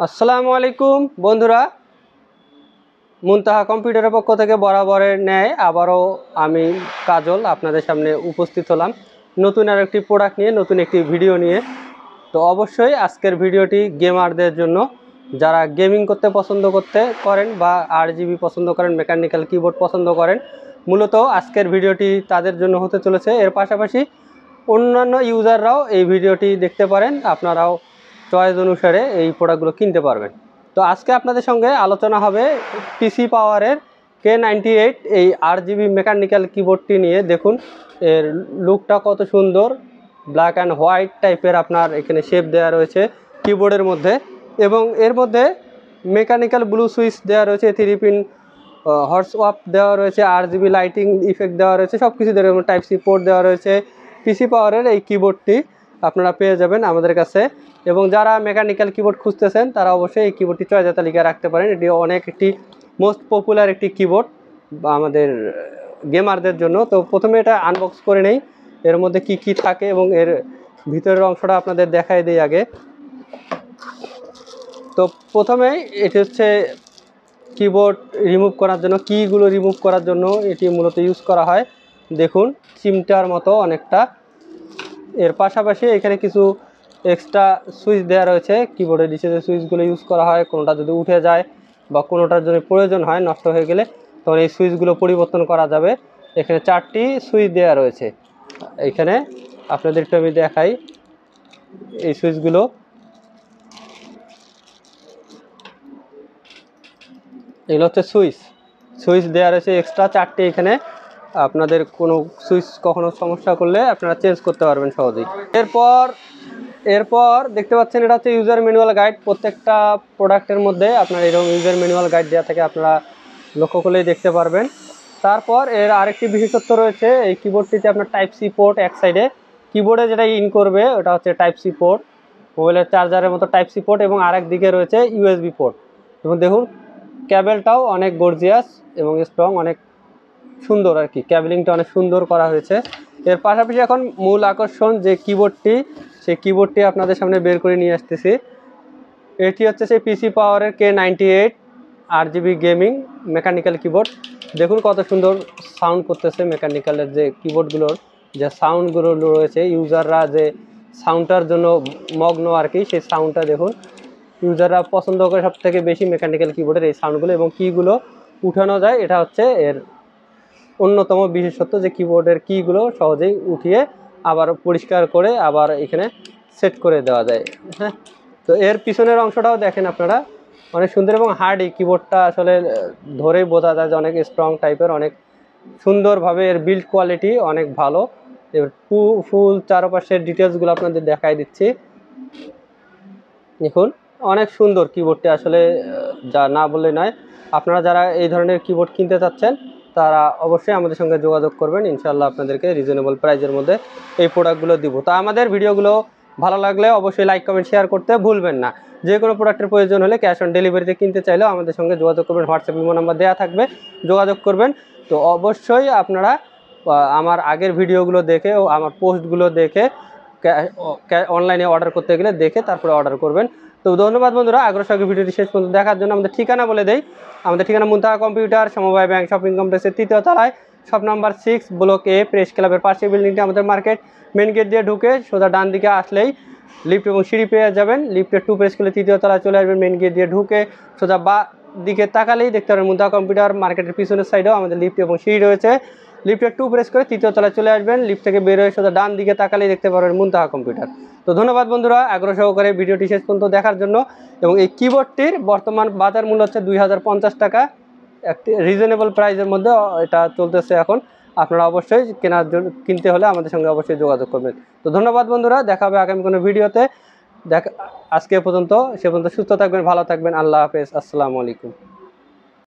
আসসালামু আলাইকুম বন্ধুরা, মুনতাহা কম্পিউটারের পক্ষ থেকে বরাবরের ন্যায় আবারও আমি কাজল আপনাদের সামনে উপস্থিত হলাম নতুন আরেকটি প্রোডাক্ট নিয়ে, নতুন একটি ভিডিও নিয়ে। তো অবশ্যই আজকের ভিডিওটি গেমারদের জন্য, যারা গেমিং করতে পছন্দ করেন বা RGB পছন্দ করেন, মেকানিক্যাল কিবোর্ড পছন্দ করেন, মূলত আজকের ভিডিওটি তাদের জন্য হতে চলেছে। এর পাশাপাশি অন্যান্য ইউজাররাও এই ভিডিওটি দেখতে পারেন, আপনারাও চয়েস অনুসারে এই প্রোডাক্টগুলো কিনতে পারবেন। তো আজকে আপনাদের সঙ্গে আলোচনা হবে পিসি পাওয়ারের K98 এই RGB মেকানিক্যাল কিবোর্ডটি নিয়ে। দেখুন এর লুকটা কত সুন্দর, ব্ল্যাক অ্যান্ড হোয়াইট টাইপের আপনার এখানে শেপ দেওয়া রয়েছে কিবোর্ডের মধ্যে, এবং এর মধ্যে মেকানিক্যাল ব্লু সুইচ দেওয়া রয়েছে, 3 পিন হর্স ওয়াপ দেওয়া রয়েছে, RGB লাইটিং ইফেক্ট দেওয়া রয়েছে, সব কিছু দেওয়া, টাইপ সি পোর্ট দেওয়া রয়েছে। পিসি পাওয়ারের এই কিবোর্ডটি আপনারা পেয়ে যাবেন আমাদের কাছে, এবং যারা মেকানিক্যাল কিবোর্ড খুঁজতেছেন তারা অবশ্যই এই কিবোর্ডটি চয়েস তালিকায় রাখতে পারেন। এটি একটি মোস্ট পপুলার একটি কিবোর্ড আমাদের গেমারদের জন্য। তো প্রথমে এটা আনবক্স করে নেই, এর মধ্যে কি কি থাকে এবং এর ভিতরের অংশটা আপনাদের দেখাই দিই আগে। তো প্রথমেই এটি হচ্ছে কিবোর্ড রিমুভ করার জন্য, কিগুলো রিমুভ করার জন্য এটি মূলত ইউজ করা হয়। দেখুন চিমটার মতো অনেকটা। এর পাশাপাশি এখানে কিছু এক্সট্রা সুইচ দেওয়া রয়েছে, কিবোর্ডের নিচে যে সুইচগুলো ইউজ করা হয়, কোনোটা যদি উঠে যায় বা কোনোটার যদি প্রয়োজন হয় নষ্ট হয়ে গেলে, তখন এই সুইচগুলো পরিবর্তন করা যাবে। এখানে 4টি সুইচ দেওয়া রয়েছে। এখানে আপনাদের একটু আমি দেখাই এই সুইচগুলো। এগুলো হচ্ছে সুইচ দেওয়া রয়েছে এক্সট্রা 4টি। এখানে আপনাদের কোনো সুইচ কখনো সমস্যা করলে আপনারা চেঞ্জ করতে পারবেন সহজেই। এরপর দেখতে পাচ্ছেন এটা হচ্ছে ইউজার ম্যানুয়াল গাইড। প্রত্যেকটা প্রোডাক্টের মধ্যে আপনার এরকম ইউজার ম্যানুয়াল গাইড দেওয়া থাকে, আপনারা লক্ষ্য করলেই দেখতে পারবেন। তারপর এর আরেকটি বিশেষত্ব রয়েছে, এই কিবোর্ডটিতে আপনার টাইপ সি পোর্ট এক সাইডে, কিবোর্ডে যেটা ইন করবে ওটা হচ্ছে টাইপ সি পোর্ট, মোবাইলের চার্জারের মতো টাইপ সি পোর্ট, এবং আরেক দিকে রয়েছে USB পোর্ট। এবং দেখুন ক্যাবেলটাও অনেক গর্জিয়াস এবং স্ট্রং, অনেক সুন্দর আর কি, ক্যাবেলিংটা অনেক সুন্দর করা হয়েছে। এর পাশাপাশি এখন মূল আকর্ষণ যে কিবোর্ডটি, সেই কিবোর্ডটি আপনাদের সামনে বের করে নিয়ে আসতেছি। এটি হচ্ছে সেই পিসি পাওয়ারের K98 RGB gaming mechanical keyboard. দেখুন কত সুন্দর সাউন্ড করতেছে, মেকানিক্যালের যে কিবোর্ডগুলোর যে সাউন্ডগুলো রয়েছে, ইউজাররা যে সাউন্ডটার জন্য মগ্ন আর কি, সেই সাউন্ডটা দেখুন ইউজাররা পছন্দ করে সব থেকে বেশি মেকানিক্যাল কিবোর্ডের এই সাউন্ডগুলো, এবং কিগুলো উঠানো যায়। এটা হচ্ছে এর অন্যতম বিশেষত্ব, যে কিবোর্ডের কিগুলো সহজেই উঠিয়ে আবার পরিষ্কার করে আবার এখানে সেট করে দেওয়া যায়। হ্যাঁ, তো এর পিছনের অংশটাও দেখেন আপনারা, অনেক সুন্দর এবং হার্ডি। কিবোর্ডটা আসলে ধরেই বোঝা যায় যে অনেক স্ট্রং টাইপের, অনেক সুন্দরভাবে এর বিল্ড কোয়ালিটি অনেক ভালো। এবার ফুল চারপাশের ডিটেলসগুলো আপনাদের দেখাই দিচ্ছি। দেখুন অনেক সুন্দর কিবোর্ডটি, আসলে যা না বললে নয়। আপনারা যারা এই ধরনের কিবোর্ড কিনতে চাচ্ছেন তারা অবশ্যই আমাদের সঙ্গে যোগাযোগ করবেন, ইনশাআল্লাহ আপনাদেরকে রিজনেবল প্রাইসের মধ্যে এই প্রোডাক্টগুলো দিব। তো আমাদের ভিডিওগুলো ভালো লাগলে অবশ্যই লাইক কমেন্ট শেয়ার করতে ভুলবেন না। যে কোনো প্রোডাক্টের প্রয়োজন হলে ক্যাশ অন ডেলিভারিতে কিনতে চাইলেও আমাদের সঙ্গে যোগাযোগ করবেন, হোয়াটসঅ্যাপ ইমো নাম্বার দেওয়া থাকবে, যোগাযোগ করবেন। তো অবশ্যই আপনারা আমার আগের ভিডিওগুলো দেখে ও আমার পোস্টগুলো দেখে অনলাইনে অর্ডার করতে গেলে দেখে তারপরে অর্ডার করবেন। তো ধন্যবাদ বন্ধুরা, আগ্রহ সহকারে ভিডিওটি শেষ পর্যন্ত দেখার জন্য। আমাদের ঠিকানা বলে দেই, আমাদের ঠিকানা মুনতাহা কম্পিউটার, সমবায় ব্যাংক শপিং কমপ্লেক্সের 3য় তলায়, shop number 6, block A, press ক্লাবের পাশে বিল্ডিংটি আমাদের মার্কেট। মেন গেট দিয়ে ঢুকে সোজা ডান দিকে আসলেই লিফট এবং সিঁড়ি পেয়ে যাবেন। লিফটের 2 প্রেস করলে 3য় তলায় চলে আসবেন। মেন গেট দিয়ে ঢুকে সোজা বা দিকে তাকালেই দেখতে পাবেন মুনতাহা কম্পিউটার। মার্কেটের পিছনের সাইডেও আমাদের লিফট এবং সিঁড়ি রয়েছে। লিফটের 2 প্রেস করে 3য় তলায় চলে আসবেন। লিফট থেকে বের হয়ে সোজা ডান দিকে তাকালেই দেখতে পারবেন মুনতাহা কম্পিউটার। তো ধন্যবাদ বন্ধুরা, আগ্রহ সহকারে ভিডিওটি শেষ পর্যন্ত দেখার জন্য। এবং এই কিবোর্ডটির বর্তমান বাজার মূল্য হচ্ছে 2050 টাকা, একটি রিজনেবল প্রাইসের মধ্যে এটা চলতেছে এখন। আপনারা অবশ্যই কিনতে হলে আমাদের সঙ্গে অবশ্যই যোগাযোগ করবেন। তো ধন্যবাদ বন্ধুরা, দেখা হবে আগামী কোনো ভিডিওতে। আজকে পর্যন্ত, সে পর্যন্ত সুস্থ থাকবেন, ভালো থাকবেন। আল্লাহ হাফেজ, আসসালামু আলাইকুম।